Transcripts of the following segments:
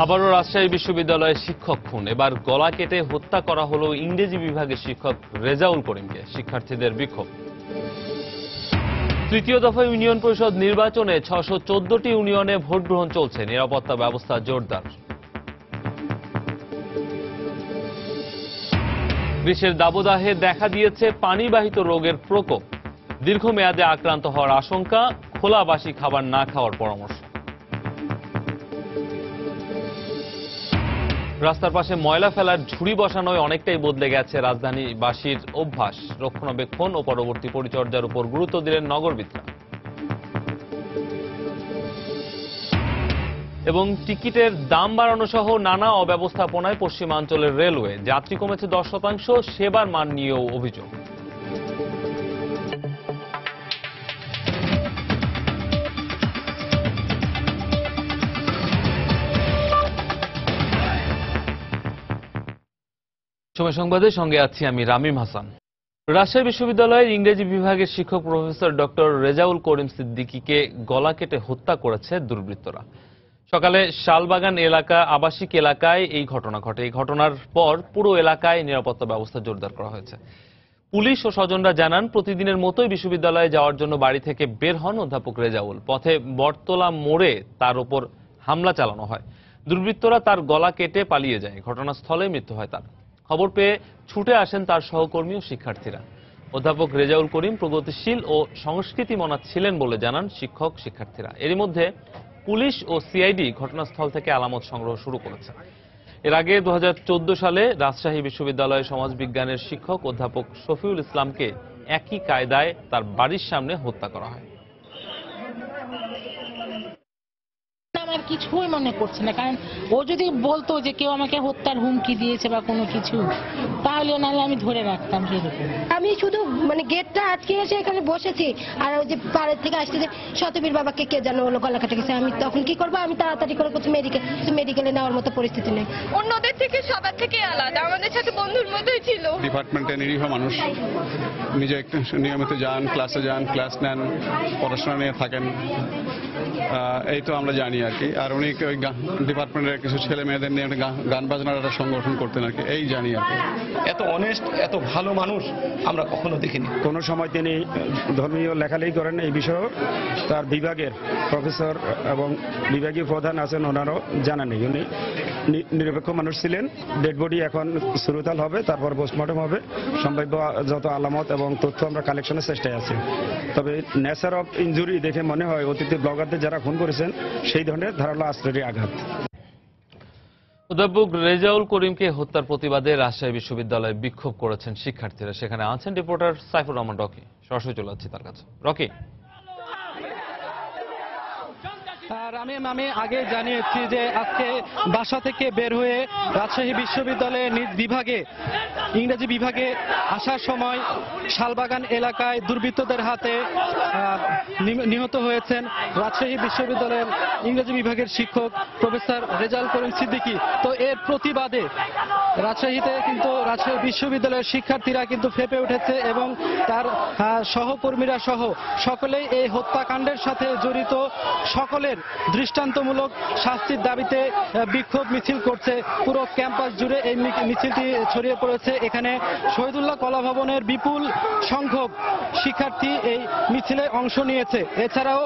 আবারও রাজশাহী বিশ্ববিদ্যালয়ে শিক্ষক খুন। এবার গলা কেটে হত্যা করা হলো ইংরেজি বিভাগের শিক্ষক রেজাউল করিমকে। শিক্ষার্থীদের বিক্ষোভ। তৃতীয় দফা ইউনিয়ন পরিষদ নির্বাচনে 614টি ইউনিয়নে ভোট গ্রহণ চলছে। নিরাপত্তা ব্যবস্থা জোরদার। গ্রীষ্মের দাবদাহে দেখা দিয়েছে পানিবাহিত রোগের প্রকোপ। দীর্ঘমেয়াদে আক্রান্ত হওয়ার আশঙ্কা। খোলা বাসি খাবার না খাওয়ার পরামর্শ। রাস্তার পাশে ময়লা ফেলার ঝুড়ি বসানোয় অনেকটাই বদলে গেছে রাজধানীবাসীর অভ্যাস। রক্ষণাবেক্ষণ ও পরবর্তী পরিচর্যার উপর গুরুত্ব দিলেন নগরবিদরা। এবং টিকিটের দাম বাড়ানো সহ নানা অব্যবস্থাপনায় পশ্চিমাঞ্চলের রেলওয়ে। যাত্রী কমেছে 10%, সেবার মান নিয়েও অভিযোগ। সময় সংবাদের সঙ্গে আছি আমি রামিম হাসান। রাজশাহী বিশ্ববিদ্যালয়ের ইংরেজি বিভাগের শিক্ষক প্রফেসর ডক্টর রেজাউল করিম সিদ্দিকীকে গলা কেটে হত্যা করেছে দুর্বৃত্তরা। সকালে শালবাগান আবাসিক এলাকায় এই ঘটনা ঘটে। এই ঘটনার পর পুরো এলাকায় নিরাপত্তা ব্যবস্থা জোরদার করা হয়েছে। পুলিশ ও স্বজনরা জানান, প্রতিদিনের মতোই বিশ্ববিদ্যালয়ে যাওয়ার জন্য বাড়ি থেকে বের হন অধ্যাপক রেজাউল। পথে বটতলা মোড়ে তার উপর হামলা চালানো হয়। দুর্বৃত্তরা তার গলা কেটে পালিয়ে যায়। ঘটনাস্থলে মৃত্যু হয় তার। খবর পেয়ে ছুটে আসেন তার সহকর্মী ও শিক্ষার্থীরা। অধ্যাপক রেজাউল করিম প্রগতিশীল ও সংস্কৃতিমনা ছিলেন বলে জানান শিক্ষক শিক্ষার্থীরা। এরই মধ্যে পুলিশ ও সিআইডি ঘটনাস্থল থেকে আলামত সংগ্রহ শুরু করেছে। এর আগে 2014 সালে রাজশাহী বিশ্ববিদ্যালয়ের সমাজবিজ্ঞানের শিক্ষক অধ্যাপক শফিউল ইসলামকে একই কায়দায় তার বাড়ির সামনে হত্যা করা হয়। আমার কিছুই মনে করছে না, কারণ ও যদি বলতো যে কেউ আমাকে হত্যার হুমকি দিয়েছে বা কোনো কিছু, তাহলে নাহলে আমি ধরে রাখতাম। সেরকম আমি শুধু গেটটা আটকে এসে এখানে বসেছি, আর ওই যে পাড়ের থেকে আসতে যে শতবীর বাবাকে কে জানো হলো গলা কাটে গেছে। আমি তখন কি করবো? আমি তাড়াতাড়ি করে মেডিকেলে নেওয়ার মতো পরিস্থিতি নেই। অন্যদের থেকে সবার থেকে আলাদা, আমাদের সাথে বন্ধুর মতোই ছিল। ডিপার্টমেন্টে নিরীহ মানুষ, নিজে একটু নিয়মিত যান, ক্লাস নেন, পড়াশোনা নিয়ে থাকেন, এই তো আমরা জানি আর কি। আর উনি ওই ডিপার্টমেন্টের কিছু ছেলে মেয়েদের নিয়ে গান বাজনার একটা সংগঠন করতেন আর কি, এই জানি আর কি। এত অনেস্ট, এত ভালো মানুষ আমরা কখনো দেখিনি। কোনো সময় তিনি ধর্মীয় লেখালেখি করেন এই বিষয়ে তার বিভাগের প্রফেসর এবং বিভাগীয় প্রধান আছেন, ওনারও জানা নেই। উনি নিরপেক্ষ মানুষ ছিলেন। ডেড বডি এখন সুরতাল হবে, তারপর পোস্টমর্টম হবে। সম্ভাব্য যত আলামত এবং তথ্য আমরা কালেকশনের চেষ্টায় আছি। তবে নেচার অফ ইনজুরি দেখে মনে হয় অতীতে ব্লগারদের যারা খুন করেছেন সেই ধরনের ধারালো অস্ত্রেরই আঘাত। অধ্যাপক রেজাউল করিমকে হত্যার প্রতিবাদে রাজশাহী বিশ্ববিদ্যালয়ে বিক্ষোভ করেছেন শিক্ষার্থীরা। সেখানে আছেন রিপোর্টার সাইফুর রহমান রকি। সরাসরি চলে যাচ্ছি তার কাছে। রকি, আমি আগে জানিয়েছি যে আজকে বাসা থেকে বের হয়ে রাজশাহী বিশ্ববিদ্যালয়ের নিজ বিভাগে ইংরেজি বিভাগে আসার সময় শালবাগান এলাকায় দুর্বৃত্তদের হাতে নিহত হয়েছেন রাজশাহী বিশ্ববিদ্যালয়ের ইংরেজি বিভাগের শিক্ষক প্রফেসর রেজাউল করিম সিদ্দিকী। তো এর প্রতিবাদে রাজশাহীতে কিন্তু রাজশাহী বিশ্ববিদ্যালয়ের শিক্ষার্থীরা কিন্তু ফেপে উঠেছে এবং তার সহকর্মীরা সহ সকলেই এই হত্যাকাণ্ডের সাথে জড়িত সকলের দৃষ্টান্তমূলক শাস্তির দাবিতে বিক্ষোভ মিছিল করছে। পুরো ক্যাম্পাস জুড়ে এই মিছিলটি ছড়িয়ে পড়েছে। এখানে শহীদুল্লাহ কলা ভবনের বিপুল সংখ্যক শিক্ষার্থী এই মিছিলে অংশ নিয়েছে। এছাড়াও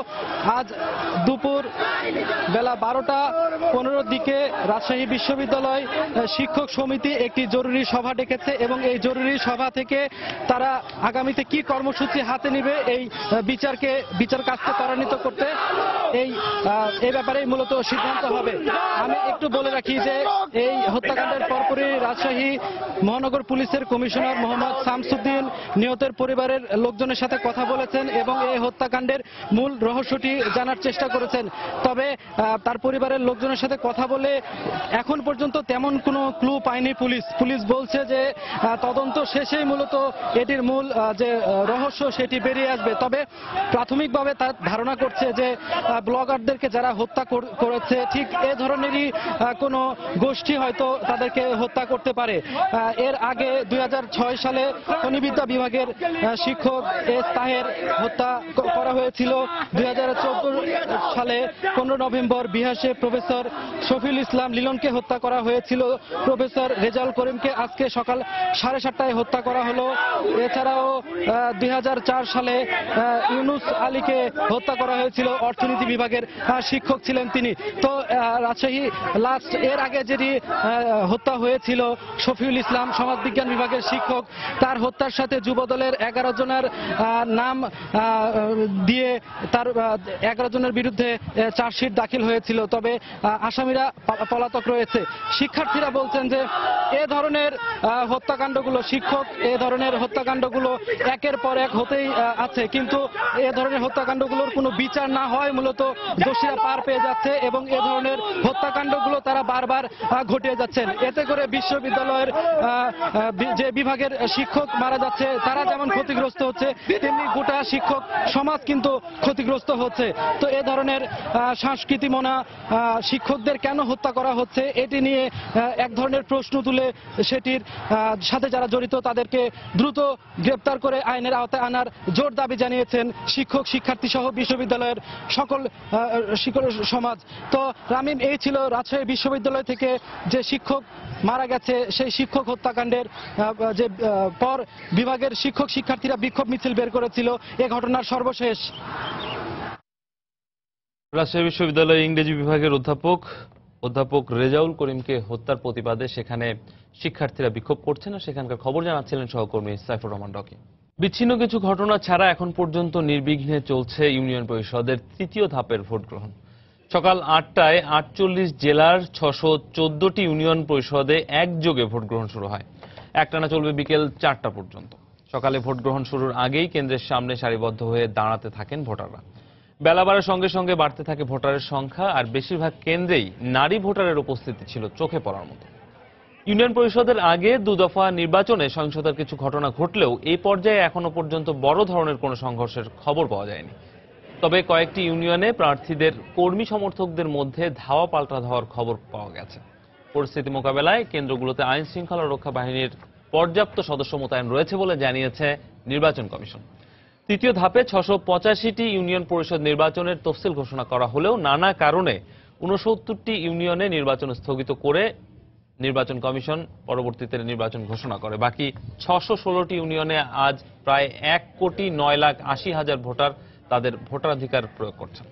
আজ দুপুর বেলা 12:15 দিকে রাজশাহী বিশ্ববিদ্যালয় শিক্ষক সমিতি একটি জরুরি সভা ডেকেছে এবং এই জরুরি সভা থেকে তারা আগামীতে কি কর্মসূচি হাতে নেবে এই বিচার কাজকে ত্বরান্বিত করতে এই ব্যাপারে মূলত সিদ্ধান্ত হবে। আমি একটু বলে রাখি যে এই হত্যাকাণ্ডের পরপরই রাজশাহী মহানগর পুলিশের কমিশনার মোহাম্মদ শামসুদ্দিন নিহতের পরিবারের লোকজনের সাথে কথা বলেছেন এবং এই হত্যাকাণ্ডের মূল রহস্যটি জানার চেষ্টা করেছেন। তবে তার পরিবারের লোকজনের সাথে কথা বলে এখন পর্যন্ত তেমন কোনো ক্লু পায়নি পুলিশ বলছে যে তদন্ত শেষেই মূলত এটির মূল যে রহস্য সেটি বেরিয়ে আসবে। তবে প্রাথমিকভাবে তার ধারণা করছে যে ব্লগারদের শিক্ষকদেরকে যারা হত্যা করেছে ঠিক এ ধরনেরই কোনো গোষ্ঠী হয়তো তাদেরকে হত্যা করতে পারে। এর আগে 2006 সালে খনিবিদ্যা বিভাগের শিক্ষক এস তাহের হত্যা করা হয়েছিল। 2014 সালে 15 নভেম্বর বিহাসে প্রফেসর শফিউল ইসলাম লিলনকে হত্যা করা হয়েছিল। প্রফেসর রেজাউল করিমকে আজকে সকাল 7:30টায় হত্যা করা হলো। এছাড়াও 2004 সালে ইউনুস আলীকে হত্যা করা হয়েছিল, অর্থনীতি বিভাগের শিক্ষক ছিলেন তিনি। তো রাজশাহী লাস্ট এর আগে যেটি হত্যা হয়েছিল শফিউল ইসলাম সমাজবিজ্ঞান বিভাগের শিক্ষক, তার হত্যার সাথে যুবদলের 11 জনের নাম দিয়ে তার 11 জনের বিরুদ্ধে চার্জশিট দাখিল হয়েছিল। তবে আসামিরা পলাতক রয়েছে। শিক্ষার্থীরা বলছেন যে এ ধরনের হত্যাকাণ্ডগুলো, শিক্ষক এ ধরনের হত্যাকাণ্ডগুলো একের পর এক হতেই আছে, কিন্তু এ ধরনের হত্যাকাণ্ডগুলোর কোনো বিচার না হয় মূলত দোষীরা পার পেয়ে যাচ্ছে এবং এ ধরনের হত্যাকাণ্ডগুলো তারা বারবার ঘটিয়ে যাচ্ছেন। এতে করে বিশ্ববিদ্যালয়ের যে বিভাগের শিক্ষক মারা যাচ্ছে তারা যেমন ক্ষতিগ্রস্ত হচ্ছে, তেমনি গোটা শিক্ষক সমাজ কিন্তু ক্ষতিগ্রস্ত হচ্ছে। তো এ ধরনের সংস্কৃতিমনা শিক্ষকদের কেন হত্যা করা হচ্ছে এটি নিয়ে এক ধরনের প্রশ্ন তুলে সেটির সাথে যারা জড়িত তাদেরকে দ্রুত গ্রেপ্তার করে আইনের আওতায় আনার জোর দাবি জানিয়েছেন শিক্ষক, শিক্ষার্থী সহ বিশ্ববিদ্যালয়ের সকল শিক্ষক সমাজ। তো রামিম, এই ছিল রাজশাহী বিশ্ববিদ্যালয় থেকে যে শিক্ষক মারা গেছে সেই শিক্ষক হত্যাকাণ্ডের যে পর বিভাগের শিক্ষক শিক্ষার্থীরা বিক্ষোভ মিছিল বের করেছিল, এ ঘটনার সর্বশেষ। রাজশাহী বিশ্ববিদ্যালয়ের ইংরেজি বিভাগের অধ্যাপক রেজাউল করিমকে হত্যার প্রতিবাদে সেখানে শিক্ষার্থীরা বিক্ষোভ করছেন, আর সেখানকার খবর জানাচ্ছিলেন সহকর্মী সাইফুর রহমান রকি। বিচ্ছিন্ন কিছু ঘটনা ছাড়া এখন পর্যন্ত নির্বিঘ্নে চলছে ইউনিয়ন পরিষদের তৃতীয় ধাপের ভোট গ্রহণ। সকাল 8টায় 48 জেলার 614টি ইউনিয়ন পরিষদে একযোগে ভোট গ্রহণ শুরু হয়। একটানা চলবে বিকেল 4টা পর্যন্ত। সকালে ভোট গ্রহণ শুরুর আগেই কেন্দ্রের সামনে সারিবদ্ধ হয়ে দাঁড়াতে থাকেন ভোটাররা। বেলা বাড়ার সঙ্গে সঙ্গে বাড়তে থাকে ভোটারের সংখ্যা, আর বেশিরভাগ কেন্দ্রেই নারী ভোটারের উপস্থিতি ছিল চোখে পড়ার মতো। ইউনিয়ন পরিষদের আগে দুদফা নির্বাচনে সহিংসতার কিছু ঘটনা ঘটলেও এই পর্যায়ে এখনো পর্যন্ত বড় ধরনের কোনো সংঘর্ষের খবর পাওয়া যায়নি। তবে কয়েকটি ইউনিয়নে প্রার্থীদের কর্মী সমর্থকদের মধ্যে ধাওয়া পাল্টা ধাওয়ার খবর পাওয়া গেছে। পরিস্থিতি মোকাবেলায় কেন্দ্রগুলোতে আইন শৃঙ্খলা রক্ষা বাহিনীর পর্যাপ্ত সদস্য মোতায়েন রয়েছে বলে জানিয়েছে নির্বাচন কমিশন। তৃতীয় ধাপে 685টি ইউনিয়ন পরিষদ নির্বাচনের তফসিল ঘোষণা করা হলেও নানা কারণে 69টি ইউনিয়নে নির্বাচন স্থগিত করে নির্বাচন কমিশন পরবর্তীতে নির্বাচন ঘোষণা করে। বাকি 616টি ইউনিয়নে আজ প্রায় 1,09,80,000 ভোটার তাদের ভোটাধিকার প্রয়োগ করছেন।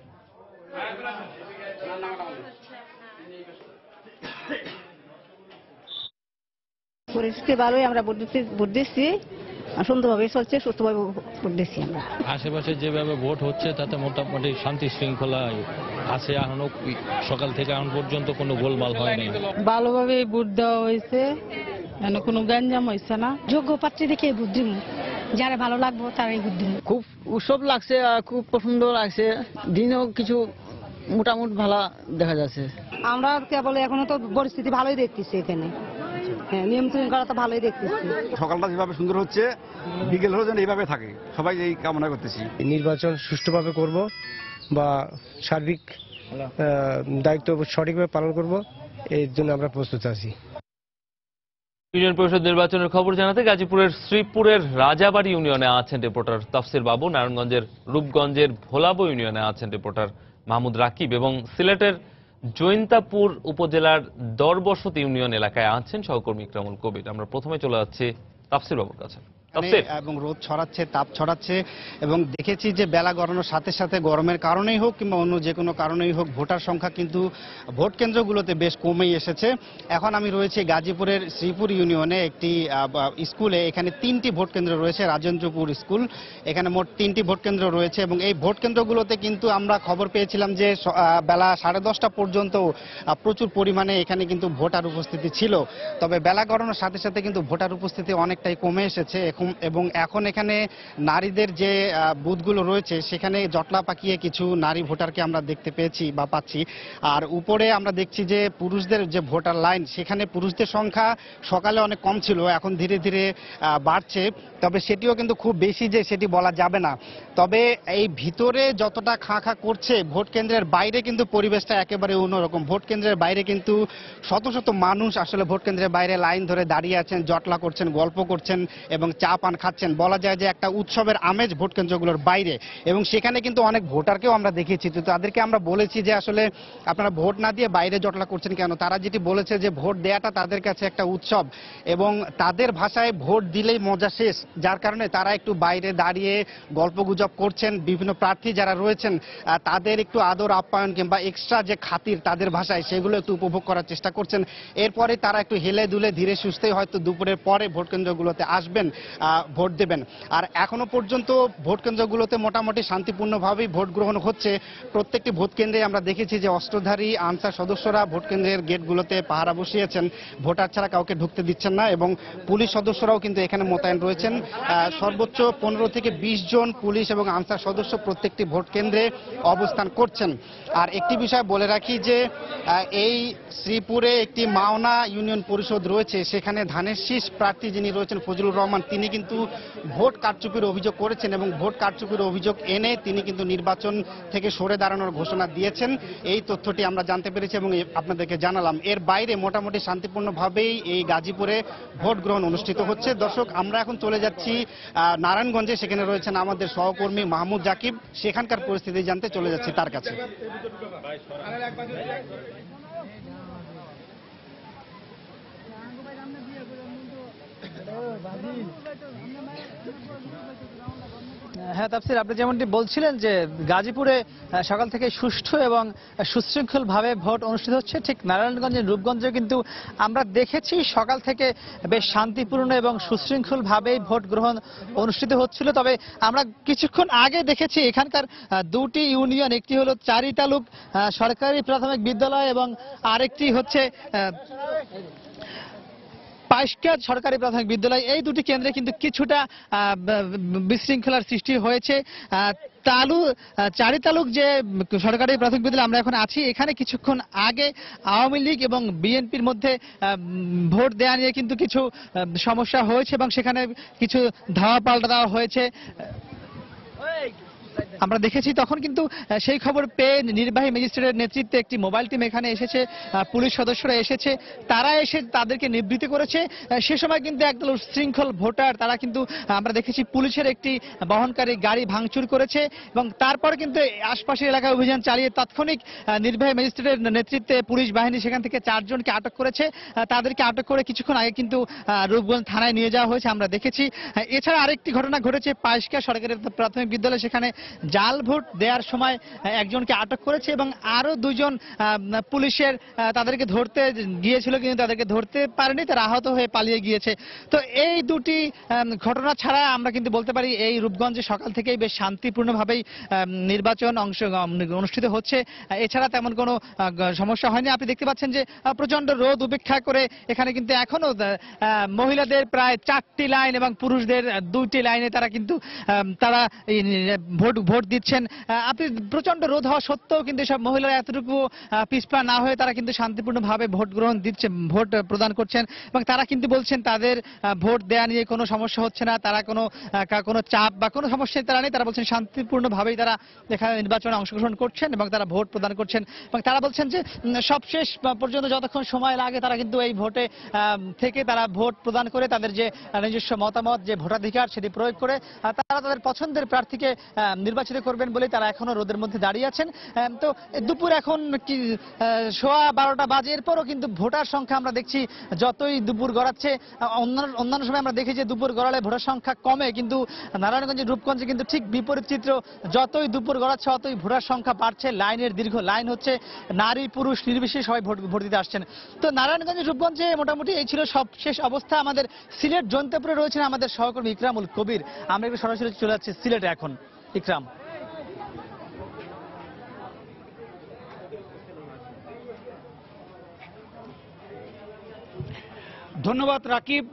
পরিস্থিতি ভালোই, আমরা ভোট দিচ্ছি, সুন্দরভাবে চলছে, সুস্থভাবে ভোট দিচ্ছি আমরা। আশেপাশে যেভাবে ভোট হচ্ছে তাতে মোটামুটি শান্তি শৃঙ্খলা আছে। এখনো সকাল থেকে এখন পর্যন্ত কোনো গোলমাল হয়নি। ভালোভাবে ভোট দেওয়া হয়েছে, কোনো গ্যাঞ্জাম হয়েছে না। যোগ্য প্রার্থী দেখে ভোট দিব, যারা ভালো লাগবে তারাই ভোট দিব। খুব উৎসব লাগছে, খুব পছন্দ লাগছে। দিনও কিছু মোটামুটি ভালো দেখা যাচ্ছে। আমরা কেবল এখনো তো পরিস্থিতি ভালোই দেখতেছি, এখানে নিয়ন্ত্রণ করা তো ভালোই দেখতেছি। সকালটা যেভাবে সুন্দর হচ্ছে, বিকেল হলেও যেন এইভাবে থাকে, সবাই এই কামনা করতেছি। নির্বাচন সুষ্ঠুভাবে করব বা সার্বিক দায়িত্ব সঠিকভাবে পালন করব, এর জন্য আমরা প্রস্তুত আছি। ইউনিয়ন পরিষদ নির্বাচনের খবর জানাতে গাজীপুরের শ্রীপুরের রাজাবাড়ি ইউনিয়নে আছেন রিপোর্টার তাফসির বাবু, নারায়ণগঞ্জের রূপগঞ্জের ভোলাবো ইউনিয়নে আছেন রিপোর্টার মাহমুদ রাকিব এবং সিলেটের জৈন্তাপুর উপজেলার দরবসতি ইউনিয়ন এলাকায় আছেন সহকর্মী ইকরামুল কবির। আমরা প্রথমে চলে যাচ্ছি তাফসির বাবুর কাছে। এবং রোদ ছড়াচ্ছে, তাপ ছড়াচ্ছে, এবং দেখেছি যে বেলা গড়ানোর সাথে সাথে গরমের কারণেই হোক কিংবা অন্য যে কোনো কারণেই হোক ভোটার সংখ্যা কিন্তু ভোট কেন্দ্রগুলোতে বেশ কমেই এসেছে। এখন আমি রয়েছি গাজীপুরের শ্রীপুর ইউনিয়নে একটি স্কুলে। এখানে 3টি ভোট কেন্দ্র রয়েছে, রাজেন্দ্রপুর স্কুল। এখানে মোট 3টি ভোট কেন্দ্র রয়েছে এবং এই ভোট কেন্দ্রগুলোতে কিন্তু আমরা খবর পেয়েছিলাম যে বেলা 10:30 পর্যন্ত প্রচুর পরিমাণে এখানে কিন্তু ভোটার উপস্থিতি ছিল। তবে বেলা গড়ানোর সাথে সাথে কিন্তু ভোটার উপস্থিতি অনেকটাই কমে এসেছে। এখন এবং এখন এখানে নারীদের যে বুথগুলো রয়েছে সেখানে জটলা পাকিয়ে কিছু নারী ভোটারকে আমরা দেখতে পেয়েছি বা পাচ্ছি। আর উপরে আমরা দেখছি যে পুরুষদের যে ভোটার লাইন, সেখানে পুরুষদের সংখ্যা সকালে অনেক কম ছিল, এখন ধীরে ধীরে বাড়ছে। তবে সেটিও কিন্তু খুব বেশি যে সেটি বলা যাবে না। তবে এই ভিতরে যতটা খাঁ খাঁ করছে, ভোট কেন্দ্রের বাইরে কিন্তু পরিবেশটা একেবারে অন্যরকম। ভোট কেন্দ্রের বাইরে কিন্তু শত শত মানুষ আসলে ভোট কেন্দ্রের বাইরে লাইন ধরে দাঁড়িয়ে আছেন, জটলা করছেন, গল্প করছেন এবং চা পান খাচ্ছেন। বলা যায় যে একটা উৎসবের আমেজ ভোট কেন্দ্রগুলোর বাইরে। এবং সেখানে কিন্তু অনেক ভোটারকেও আমরা দেখেছি। তো তাদেরকে আমরা বলেছি যে আসলে আপনারা ভোট না দিয়ে বাইরে জটলা করছেন কেন। তারা যেটি বলেছে যে ভোট দেওয়াটা তাদের কাছে একটা উৎসব এবং তাদের ভাষায় ভোট দিলেই মজা শেষ, যার কারণে তারা একটু বাইরে দাঁড়িয়ে গল্পগুজব করছেন। বিভিন্ন প্রার্থী যারা রয়েছেন তাদের একটু আদর আপ্যায়ন কিংবা এক্সট্রা যে খাতির তাদের ভাষায়, সেগুলো একটু উপভোগ করার চেষ্টা করছেন। এরপরে তারা একটু হেলে দুলে ধীরে সুস্থে হয়তো দুপুরের পরে ভোট কেন্দ্রগুলোতে আসবেন, ভোট দেবেন। আর এখনো পর্যন্ত ভোট কেন্দ্রগুলোতে মোটামুটি শান্তিপূর্ণভাবেই ভোট গ্রহণ হচ্ছে। প্রত্যেকটি ভোট কেন্দ্রে আমরা দেখেছি যে অস্ত্রধারী আনসার সদস্যরা ভোট কেন্দ্রের গেটগুলোতে পাহারা বসিয়েছেন, ভোটার ছাড়া কাউকে ঢুকতে দিচ্ছেন না। এবং পুলিশ সদস্যরাও কিন্তু এখানে মোতায়েন রয়েছেন। সর্বোচ্চ 15 থেকে 20 জন পুলিশ এবং আনসার সদস্য প্রত্যেকটি ভোট কেন্দ্রে অবস্থান করছেন। আর একটি বিষয় বলে রাখি যে এই শ্রীপুরে একটি মাওনা ইউনিয়ন পরিষদ রয়েছে, সেখানে ধানের শীষ প্রার্থী যিনি রয়েছেন ফজলুর রহমান, তিনি কিন্তু ভোট কারচুপির অভিযোগ করেছেন এবং ভোট কারচুপির অভিযোগ এনে তিনি কিন্তু নির্বাচন থেকে সরে দাঁড়ানোর ঘোষণা দিয়েছেন। এই তথ্যটি আমরা জানতে পেরেছি এবং আপনাদেরকে জানালাম। এর বাইরে মোটামুটি শান্তিপূর্ণভাবেই এই গাজীপুরে ভোট গ্রহণ অনুষ্ঠিত হচ্ছে। দর্শক, আমরা এখন চলে যাচ্ছি নারায়ণগঞ্জে, সেখানে রয়েছেন আমাদের সহকর্মী মাহমুদ জাকিব। সেখানকার পরিস্থিতি জানতে চলে যাচ্ছি তার কাছে। হ্যাঁ তাফসীর, আপনি যেমনটি বলছিলেন যে গাজীপুরে সকাল থেকে সুষ্ঠু এবং সুশৃঙ্খলভাবে ভোট অনুষ্ঠিত হচ্ছে, ঠিক নারায়ণগঞ্জের রূপগঞ্জে কিন্তু আমরা দেখেছি সকাল থেকে বেশ শান্তিপূর্ণ এবং সুশৃঙ্খলভাবেই ভোট গ্রহণ অনুষ্ঠিত হচ্ছিল। তবে আমরা কিছুক্ষণ আগে দেখেছি এখানকার দুটি ইউনিয়ন, একটি হলো চারিতালুক সরকারি প্রাথমিক বিদ্যালয় এবং আরেকটি হচ্ছে পাইশকাজ সরকারি প্রাথমিক বিদ্যালয়। এই দুটি কেন্দ্রে কিন্তু কিছুটা বিশৃঙ্খলার সৃষ্টি হয়েছে। চারিতালুক যে সরকারি প্রাথমিক বিদ্যালয় আমরা এখন আছি, এখানে কিছুক্ষণ আগে আওয়ামী লীগ এবং বিএনপির মধ্যে ভোট দেওয়া নিয়ে কিন্তু কিছু সমস্যা হয়েছে এবং সেখানে কিছু ধাওয়া পাল্টা দেওয়া হয়েছে আমরা দেখেছি। তখন কিন্তু সেই খবর পেয়ে নির্বাহী ম্যাজিস্ট্রেটের নেতৃত্বে একটি মোবাইল টিম এখানে এসেছে, পুলিশ সদস্যরা এসেছে, তারা এসে তাদেরকে নিবৃত্ত করেছে। সে সময় কিন্তু একদল উচ্ছৃঙ্খল ভোটার তারা কিন্তু আমরা দেখেছি পুলিশের একটি বহনকারী গাড়ি ভাঙচুর করেছে এবং তারপর কিন্তু আশপাশের এলাকায় অভিযান চালিয়ে তাৎক্ষণিক নির্বাহী ম্যাজিস্ট্রেটের নেতৃত্বে পুলিশ বাহিনী সেখান থেকে 4 জনকে আটক করেছে। তাদেরকে আটক করে কিছুক্ষণ আগে কিন্তু রূপগঞ্জ থানায় নিয়ে যাওয়া হয়েছে আমরা দেখেছি। এছাড়া আরেকটি ঘটনা ঘটেছে পাইশকাজ সরকারি প্রাথমিক বিদ্যালয়ে, সেখানে জাল ভোট দেওয়ার সময় একজনকে আটক করেছে এবং আরো 2 জন পুলিশের তাদেরকে ধরতে গিয়েছিল, কিন্তু তাদেরকে ধরতে পারেনি, তারা আহত হয়ে পালিয়ে গিয়েছে। তো এই দুটি ঘটনা ছাড়া আমরা কিন্তু বলতে পারি এই রূপগঞ্জে সকাল থেকেই বেশ শান্তিপূর্ণভাবেই নির্বাচন অনুষ্ঠিত হচ্ছে। এছাড়া তেমন কোনো সমস্যা হয়নি। আপনি দেখতে পাচ্ছেন যে প্রচন্ড রোদ উপেক্ষা করে এখানে কিন্তু এখনো মহিলাদের প্রায় 4টি লাইন এবং পুরুষদের 2টি লাইনে তারা ভোট দিচ্ছেন। আপনি প্রচন্ড রোদ হওয়া সত্ত্বেও কিন্তু সব মহিলারা এতটুকু পিছপা না হয়ে তারা কিন্তু শান্তিপূর্ণভাবে ভোট গ্রহণ দিচ্ছে, ভোট প্রদান করছেন এবং তারা কিন্তু বলছেন তাদের ভোট দেয়া নিয়ে কোনো সমস্যা হচ্ছে না, তারা কোনো চাপ বা কোনো সমস্যায় তারা নেই। তারা বলছেন শান্তিপূর্ণভাবেই তারা এখানে নির্বাচনে অংশগ্রহণ করছেন এবং তারা ভোট প্রদান করছেন এবং তারা বলছেন যে সবশেষ পর্যন্ত যতক্ষণ সময় লাগে তারা কিন্তু এই ভোটে থেকে তারা ভোট প্রদান করে তাদের যে নিজস্ব মতামত, যে ভোটাধিকার সেটি প্রয়োগ করে তারা তাদের পছন্দের প্রার্থীকে নির্বাচিত করবেন বলে তারা এখনো রোদের মধ্যে দাঁড়িয়ে আছেন। তো দুপুর এখন কি 12:15 বাজে, এরপরও কিন্তু ভোটার সংখ্যা আমরা দেখছি যতই দুপুর গড়াচ্ছে, অন্যান্য সময় আমরা দেখি যে দুপুর গড়ালে ভোটার সংখ্যা কমে, কিন্তু নারায়ণগঞ্জের রূপগঞ্জে কিন্তু ঠিক বিপরীত চিত্র। যতই দুপুর গড়াচ্ছে ততই ভোটার সংখ্যা বাড়ছে, লাইনের দীর্ঘ লাইন হচ্ছে, নারী পুরুষ নির্বিশেষে সবাই ভোট দিতে আসছেন। তো নারায়ণগঞ্জের রূপগঞ্জে মোটামুটি এই ছিল সবশেষ অবস্থা। আমাদের সিলেট জৈন্তাপুরে রয়েছেন আমাদের সহকর্মী ইকরামুল কবির। আমরা একটু সরাসরি চলে যাচ্ছি সিলেটে এখন। ইকরাম। ধন্যবাদ রাকিব।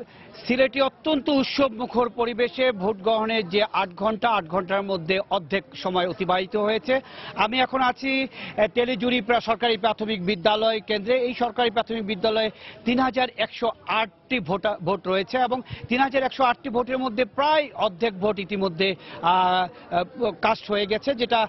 সিলেটে অত্যন্ত উৎসব মুখর পরিবেশে ভোট গ্রহণের যে 8 ঘন্টার মধ্যে অর্ধেক সময় অতিবাহিত হয়েছে। আমি এখন আছি তেলিজুরি সরকারি প্রাথমিক বিদ্যালয় কেন্দ্রে। এই সরকারি প্রাথমিক বিদ্যালয়ে 3108টি ভোট রয়েছে এবং 3108টি ভোটের মধ্যে প্রায় অর্ধেক ভোট ইতিমধ্যে কাস্ট হয়ে গেছে, যেটা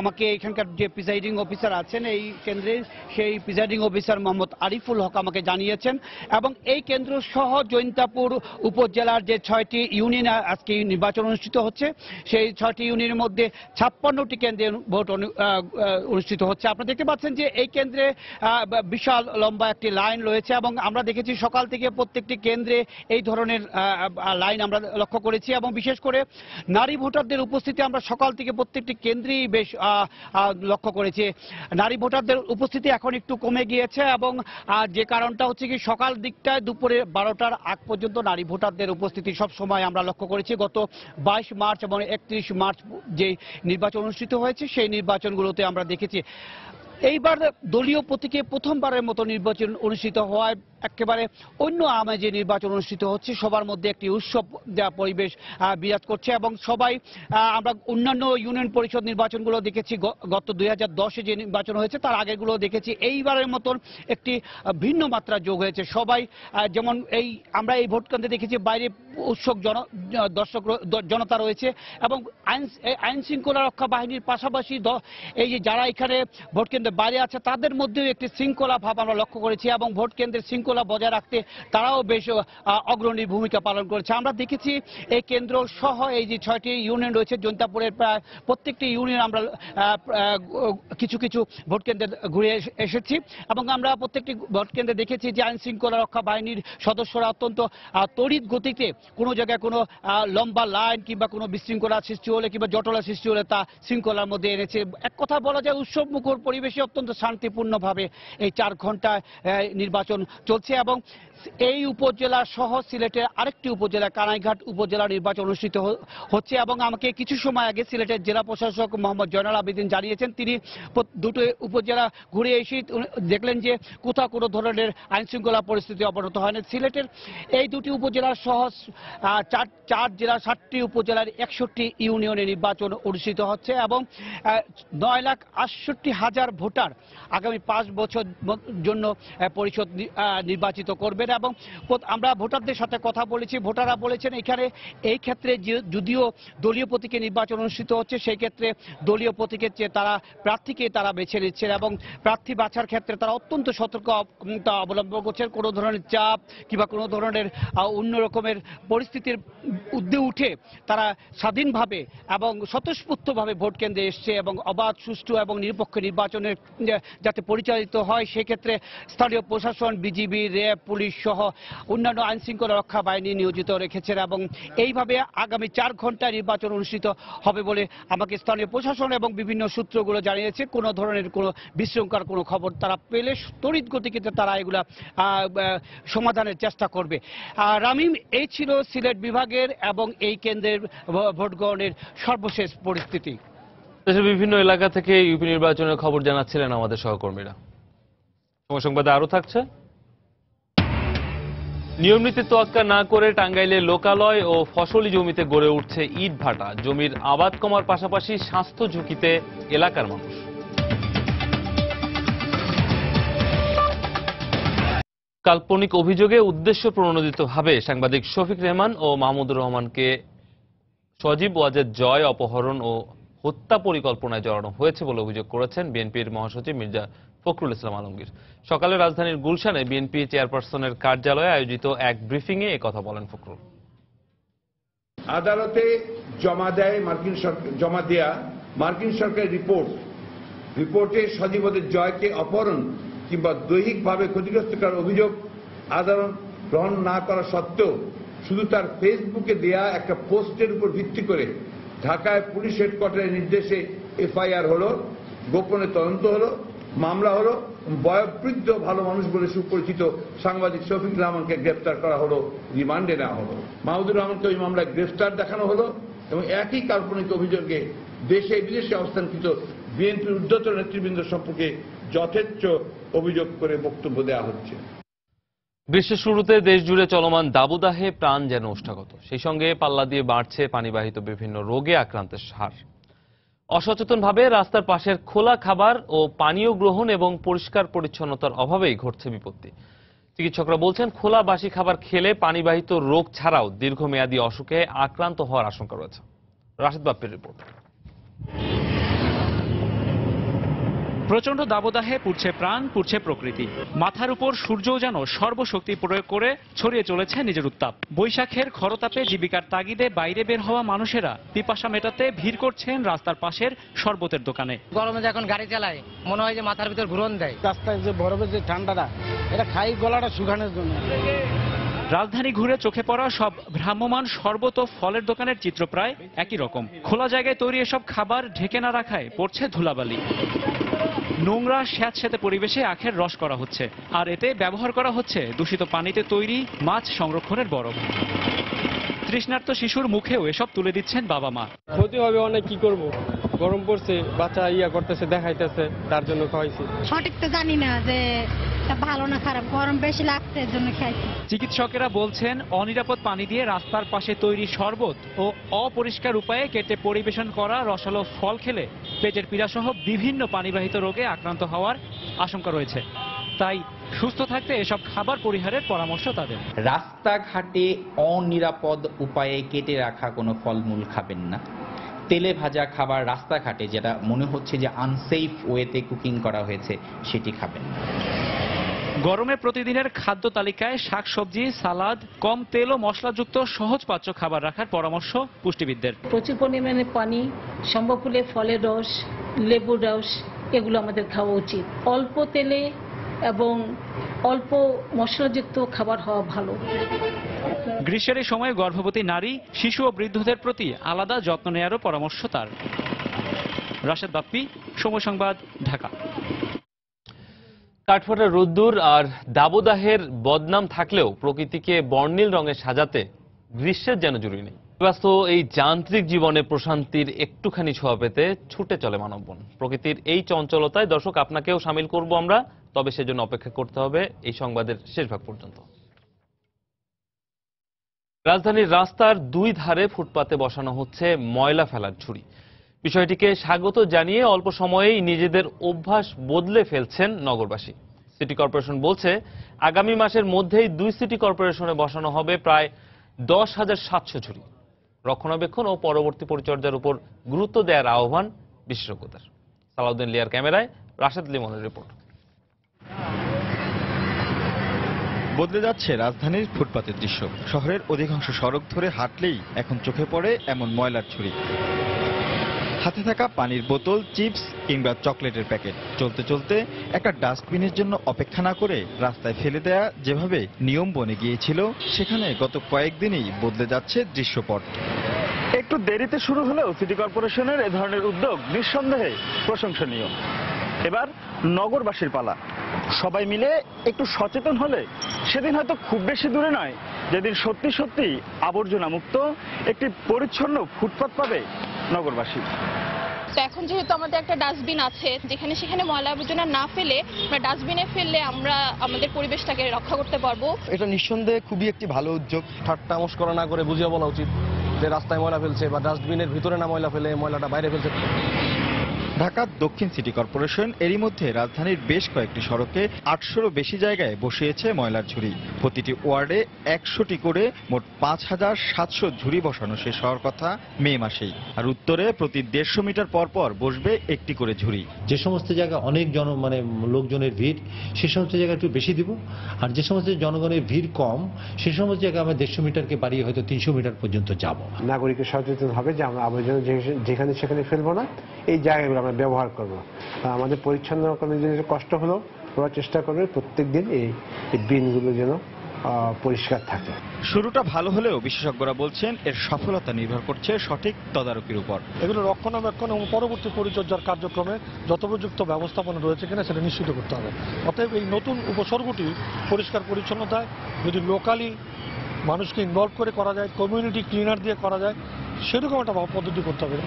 আমাকে এখানকার যে প্রিসাইডিং অফিসার আছেন এই কেন্দ্রের, সেই প্রিসাইডিং অফিসার মোহাম্মদ আরিফুল হক আমাকে জানিয়েছেন। এবং এই কেন্দ্র সহ জৈন্তাপুর উপজেলার যে 6টি ইউনিয়নে আজকে নির্বাচন অনুষ্ঠিত হচ্ছে, সেই 6টি ইউনিয়নের মধ্যে 56টি কেন্দ্রে ভোট অনুষ্ঠিত হচ্ছে। আপনারা দেখতে পাচ্ছেন যে এই কেন্দ্রে বিশাল লম্বা একটি লাইন রয়েছে এবং আমরা দেখেছি সকাল থেকে প্রত্যেকটি কেন্দ্রে এই ধরনের লাইন আমরা লক্ষ্য করেছি এবং বিশেষ করে নারী ভোটারদের উপস্থিতি আমরা সকাল থেকে প্রত্যেকটি কেন্দ্রেই বেশ লক্ষ্য করেছি। নারী ভোটারদের উপস্থিতি এখন একটু কমে গিয়েছে এবং যে কারণটা হচ্ছে কি সকাল দিকটায় দুপুরে 12টার আগ পর্যন্ত নারী ভোটারদের উপস্থিতি সব সময় আমরা লক্ষ্য করেছি। গত 22 মার্চ এবং 31 মার্চ যে নির্বাচন অনুষ্ঠিত হয়েছে সেই নির্বাচনগুলোতে আমরা দেখেছি। এইবার দলীয় প্রতীকে প্রথমবারের মতো নির্বাচন অনুষ্ঠিত হওয়ায় একেবারে অন্য আমেজে নির্বাচন অনুষ্ঠিত হচ্ছে। সবার মধ্যে একটি উৎসব পরিবেশ বিরাজ করছে এবং সবাই আমরা অন্যান্য ইউনিয়ন পরিষদ নির্বাচনগুলো দেখেছি, গত 2010-এ যে নির্বাচন হয়েছে তার আগেরগুলো দেখেছি। এইবারের মতন একটি ভিন্ন মাত্রা যোগ হয়েছে। সবাই যেমন আমরা এই ভোট কেন্দ্রে দেখেছি বাইরে উৎসুক দর্শক জনতা রয়েছে এবং আইন শৃঙ্খলা রক্ষা বাহিনীর পাশাপাশি এই যে যারা এখানে ভোট কেন্দ্রের বাইরে আছে তাদের মধ্যেও একটি শৃঙ্খলা ভাব আমরা লক্ষ্য করেছি এবং ভোট কেন্দ্রের শৃঙ্খলা বজায় রাখতে তারাও বেশ অগ্রণী ভূমিকা পালন করেছে। আমরা দেখেছি এই কেন্দ্র সহ এই যে 6টি ইউনিয়ন রয়েছে, জৈন্তাপুরের প্রায় প্রত্যেকটি ইউনিয়ন আমরা কিছু কিছু ভোট কেন্দ্রে ঘুরে এসেছি এবং আমরা প্রত্যেকটি ভোট কেন্দ্রে দেখেছি যে আইন শৃঙ্খলা রক্ষা বাহিনীর সদস্যরা অত্যন্ত তড়িৎ গতিতে কোনো জায়গায় কোনো লম্বা লাইন কিংবা কোনো বিশৃঙ্খলা সৃষ্টি হলে কিংবা জটলা সৃষ্টি হলে তা শৃঙ্খলার মধ্যে এনেছে। এক কথা বলা যায় উৎসব মুখর পরিবেশে অত্যন্ত শান্তিপূর্ণভাবে এই 4 ঘন্টায় নির্বাচন চলছে এবং এই উপজেলা সহ সিলেটের আরেকটি উপজেলা কানাইঘাট উপজেলা নির্বাচন অনুষ্ঠিত হচ্ছে এবং আমাকে কিছু সময় আগে সিলেটের জেলা প্রশাসক মোহাম্মদ জয়নাল আবেদিন জানিয়েছেন তিনি দুটো উপজেলা ঘুরে এসে দেখলেন যে কোথাও কোনো ধরনের আইন শৃঙ্খলা পরিস্থিতি অবনত হয়নি। সিলেটের এই দুটি উপজেলার সহ 4 জেলার 7টি উপজেলার 61টি ইউনিয়নে নির্বাচন অনুষ্ঠিত হচ্ছে এবং 9,68,000 ভোটার আগামী 5 বছর জন্য পরিষদ নির্বাচিত করবেন এবং আমরা ভোটারদের সাথে কথা বলেছি। ভোটাররা বলেছেন এখানে এই ক্ষেত্রে যদিও দলীয় প্রতীকে নির্বাচন অনুষ্ঠিত হচ্ছে সেই ক্ষেত্রে দলীয় প্রতীকের চেয়ে তারা প্রার্থীকে তারা বেছে নিচ্ছেন এবং প্রার্থী বাছার ক্ষেত্রে তারা অত্যন্ত সতর্কতা অবলম্বন করছেন। কোনো ধরনের চাপ কিংবা কোনো ধরনের অন্য রকমের পরিস্থিতির ঊর্ধ্বে উঠে তারা স্বাধীনভাবে এবং স্বতঃস্ফূর্তভাবে ভোট কেন্দ্রে এসছে এবং অবাধ সুষ্ঠু এবং নিরপেক্ষ নির্বাচনের যাতে পরিচালিত হয় সেক্ষেত্রে স্থানীয় প্রশাসন, বিজিবি, র্যাব, পুলিশ সহ অন্যান্য আইন শৃঙ্খলা রক্ষা বাহিনী নিয়োজিত রেখেছেন এবং এইভাবে আগামী 4 ঘন্টায় নির্বাচন অনুষ্ঠিত হবে বলে আমাকে স্থানীয় প্রশাসন এবং বিভিন্ন সূত্রগুলো জানিয়েছে। কোনো ধরনের কোনো বিশৃঙ্খলার কোনো খবর তারা পেলে তড়িৎ গতিতে তারা এগুলা সমাধানের চেষ্টা করবে। রামিম, এই ছিল সিলেট বিভাগের এবং এই কেন্দ্রের ভোট গ্রহণের সর্বশেষ পরিস্থিতি। দেশের বিভিন্ন এলাকা থেকে ইউপি নির্বাচনের খবর জানাচ্ছিলেন আমাদের সহকর্মীরা। সময় সংবাদে আরো থাকছে। নিয়ম নীতি তোয়াক্কা না করে টাঙ্গাইলে লোকালয় ও ফসলি জমিতে গড়ে উঠছে ইট ভাটা। জমির আবাদ কমার পাশাপাশি স্বাস্থ্য ঝুঁকিতে এলাকার মানুষ। কাল্পনিক অভিযোগে উদ্দেশ্য প্রণোদিতভাবে সাংবাদিক শফিক রেহমান ও মাহমুদুর রহমানকে সজীব ওয়াজেদ জয় অপহরণ ও হত্যা পরিকল্পনায় জড়ানো হয়েছে বলে অভিযোগ করেছেন বিএনপির মহাসচিব মির্জা ফখরুল ইসলাম আলমগীর। সকালে রাজধানীর গুলশানে বিএনপি চেয়ারপারসনের কার্যালয়ে আয়োজিত এক ব্রিফিংয়ে একথা বলেন ফখরুল। আদালতে জমা দেয়া মার্কিন সরকারের রিপোর্টে সজীব ওয়াজেদ জয়কে অপহরণ কিংবা দৈহিকভাবে ক্ষতিগ্রস্ত করার অভিযোগ আদালত গ্রহণ না করা সত্ত্বেও শুধু তার ফেসবুকে দেয়া একটা পোস্টের উপর ভিত্তি করে ঢাকায় পুলিশ হেডকোয়ার্টারের নির্দেশে এফআইআর হলো, গোপনে তদন্ত হলো, মামলা হলো, বয়োবৃদ্ধ ভালো মানুষ বলে সুপরিচিত সাংবাদিক শফিক রহমানকে গ্রেফতার করা হলো, রিমান্ডে নেওয়া হলো। মাহমুদুর রহমানকে ওই মামলায় গ্রেফতার দেখানো হলো এবং একই কাল্পনিক অভিযোগে দেশে বিদেশে অবস্থানকৃত বিএনপির ঊর্ধ্বতন নেতৃবৃন্দ সম্পর্কে যথেচ্ছ অভিযোগ করে বক্তব্য দেওয়া হচ্ছে। গ্রীষ্মের শুরুতে দেশ জুড়ে চলমান দাবদাহে প্রাণ যেন ওষ্ঠাগত, সেই সঙ্গে পাল্লা দিয়ে বাড়ছে পানিবাহিত বিভিন্ন রোগে আক্রান্তের হার। অসচেতনভাবে রাস্তার পাশের খোলা খাবার ও পানীয় গ্রহণ এবং পরিষ্কার পরিচ্ছন্নতার অভাবেই ঘটছে বিপত্তি। চিকিৎসকরা বলছেন, খোলা বাসি খাবার খেলে পানিবাহিত রোগ ছাড়াও দীর্ঘমেয়াদী অসুখে আক্রান্ত হওয়ার আশঙ্কা রয়েছে। রাশেদ বাপ্পির রিপোর্ট। প্রচন্ড দাবদাহে পুড়ছে প্রাণ, পুড়ছে প্রকৃতি। মাথার উপর সূর্যও যেন সর্বশক্তি প্রয়োগ করে ছড়িয়ে চলেছে নিজের উত্তাপ। বৈশাখের খরতাপে জীবিকার তাগিদে বাইরে বের হওয়া মানুষেরা পিপাসা মেটাতে ভিড় করছেন রাস্তার পাশের শরবতের দোকানে। গরমে যখন গাড়ি চালায় মনে হয় যে মাথার ভিতর ঘুরন দেয়। রাস্তায় যে বরফের যে ঠান্ডাটা, এটা খাই গলাটা শুকানোর জন্য। রাজধানী ঘুরে চোখে পড়া সব ভ্রাম্যমান শরবত ও ফলের দোকানের চিত্র প্রায় একই রকম। খোলা জায়গায় তৈরি এসব খাবার ঢেকে না রাখায় পড়ছে ধুলাবালি। নোংরা স্যাঁতস্যাঁতে পরিবেশে আখের রস করা হচ্ছে, আর এতে ব্যবহার করা হচ্ছে দূষিত পানিতে তৈরি মাছ সংরক্ষণের বরফ। তৃষ্ণার্ত শিশুর মুখেও এসব তুলে দিচ্ছেন বাবা মা। ক্ষতি হবে অনেক, কি করব, গরম পড়ছে, বাচ্চা করতেছে, দেখাইতেছে, তার জন্য খাওয়াইছি। সঠিক তো জানি না যে ভালো না খারাপ, গরম বেশি লাগছে এর জন্য খাইছি। চিকিৎসকেরা বলছেন, অনিরাপদ পানি দিয়ে রাস্তার পাশে তৈরি শরবত ও অপরিষ্কার উপায়ে কেটে পরিবেশন করা রসালো ফল খেলে পেটের পীড়া সহ বিভিন্ন পানিবাহিত রোগে আক্রান্ত হওয়ার আশঙ্কা রয়েছে। তাই সুস্থ থাকতে এসব খাবার পরিহারের পরামর্শ তাদের। রাস্তাঘাটে অনিরাপদ উপায়ে কেটে রাখা কোনো ফলমূল খাবেন না। তেলে ভাজা খাবার রাস্তাঘাটে যেটা মনে হচ্ছে যে আনসেফ ওয়েতে কুকিং করা হয়েছে সেটি খাবেন না। গরমে প্রতিদিনের খাদ্য তালিকায় শাকসবজি, সালাদ, কম তেল ও মশলাযুক্ত সহজপাচ্য খাবার রাখার পরামর্শ পুষ্টিবিদদের। প্রচুর পরিমাণে পানি, সম্ভব হলে ফলের রস, লেবুর রস, এগুলো আমাদের খাওয়া উচিত। অল্প তেলে এবং অল্প মশলাযুক্ত খাবার হওয়া ভালো। গ্রীষ্মের এই সময়ে গর্ভবতী নারী, শিশু ও বৃদ্ধদের প্রতি আলাদা যত্ন নেওয়ারও পরামর্শ তার। রাশেদ বাপ্পি, সময় সংবাদ, ঢাকা। কাঠফাটা রোদ্দুর আর দাবদাহের বদনাম থাকলেও প্রকৃতিকে বর্ণিল রঙে সাজাতে গ্রীষ্মের যেন জরুরি নেই। ব্যস্ত এই যান্ত্রিক জীবনে প্রশান্তির একটুখানি ছোঁয়া পেতে ছুটে চলে মানববন। প্রকৃতির এই চঞ্চলতায় দর্শক আপনাকেও সামিল করব আমরা, তবে সেজন্য অপেক্ষা করতে হবে এই সংবাদের শেষ ভাগ পর্যন্ত। রাজধানীর রাস্তার দুই ধারে ফুটপাতে বসানো হচ্ছে ময়লা ফেলার ঝুড়ি। বিষয়টিকে স্বাগত জানিয়ে অল্প সময়েই নিজেদের অভ্যাস বদলে ফেলছেন নগরবাসী। সিটি কর্পোরেশন বলছে, আগামী মাসের মধ্যেই 2 সিটি কর্পোরেশনে বসানো হবে প্রায় 10,700 ঝুড়ি। রক্ষণাবেক্ষণ ও পরবর্তী পরিচর্যার উপর গুরুত্ব দেওয়ার আহ্বান বিশেষজ্ঞদের। সালাউদ্দিন লিয়ার ক্যামেরায় রাশেদ লিমনের রিপোর্ট। বদলে যাচ্ছে রাজধানীর ফুটপাতের দৃশ্য। শহরের অধিকাংশ সড়ক ধরে হাঁটলেই এখন চোখে পড়ে এমন ময়লার ঝুড়ি। হাতে থাকা পানির বোতল, চিপস কিংবা চকলেটের প্যাকেট, চলতে চলতে একটা ডাস্টবিনের জন্য অপেক্ষা না করে রাস্তায় ফেলে দেয়া যেভাবে নিয়ম বনে গিয়েছিল, সেখানে গত কয়েকদিনেই বদলে যাচ্ছে দৃশ্যপট। একটু দেরিতে শুরু হলেও সিটি কর্পোরেশনের এ ধরনের উদ্যোগ নিঃসন্দেহে প্রশংসনীয়। এবার নগরবাসীর পালা। সবাই মিলে একটু সচেতন হলে সেদিন হয়তো খুব বেশি দূরে নয় যেদিন সত্যি সত্যি আবর্জনা মুক্ত একটি পরিচ্ছন্ন ফুটপাত পাবে নগরবাসী। তো এখন যেহেতু আমাদের একটা ডাস্টবিন আছে, যেখানে সেখানে ময়লা আবর্জনা না ফেলে আমরা ডাস্টবিনে ফেললে আমরা আমাদের পরিবেশটাকে রক্ষা করতে পারবো। এটা নিঃসন্দেহে খুবই একটি ভালো উদ্যোগ। ঠাট্টা মশকরা না করে বুঝিয়ে বলা উচিত যে রাস্তায় ময়লা ফেলছে বা ডাস্টবিনের ভিতরে না ময়লা ফেলে ময়লাটা বাইরে ফেলছে। ঢাকার দক্ষিণ সিটি কর্পোরেশন এরই মধ্যে রাজধানীর বেশ কয়েকটি সড়কে 800-ও বেশি জায়গায় বসিয়েছে ময়লার ঝুড়ি। প্রতিটি ওয়ার্ডে 100টি করে মোট 5,700 ঝুড়ি বসানো শেষ হওয়ার কথা মে মাসেই। আর উত্তরে প্রতি 150 মিটার পর পর বসবে একটি করে ঝুড়ি। যে সমস্ত জায়গায় অনেক লোকজনের ভিড়, সে সমস্ত জায়গায় একটু বেশি দিব, আর যে সমস্ত জনগণের ভিড় কম, সে সমস্ত জায়গায় আমরা 150 মিটারকে বাড়িয়ে হয়তো 300 মিটার পর্যন্ত যাব। নাগরিকের সচেতন হবে যে আমরা আবর্জনা যেখানে সেখানে ফেলবো না, এই জায়গাগুলো আমরা ব্যবহার করব। আমাদের পরিচ্ছন্ন করার জন্য কষ্ট হলো, ওরা চেষ্টা করবে প্রত্যেকদিন এই বিনগুলো যেন পরিষ্কার থাকে। শুরুটা ভালো হলেও বিশেষজ্ঞরা বলছেন এর সফলতা নির্ভর করছে সঠিক তদারকির উপর। এগুলো রক্ষণাবেক্ষণ এবং পরবর্তী পরিচর্যার কার্যক্রমে যথোপযুক্ত ব্যবস্থাপনা রয়েছে কিনা সেটা নিশ্চিত করতে হবে। অতএব এই নতুন উপসর্গটি পরিষ্কার পরিচ্ছন্নতায় যদি লোকালি মানুষকে ইনভলভ করে করা যায়, কমিউনিটি ক্লিনার দিয়ে করা যায়, সেরকম একটা পদ্ধতি করতে হবে।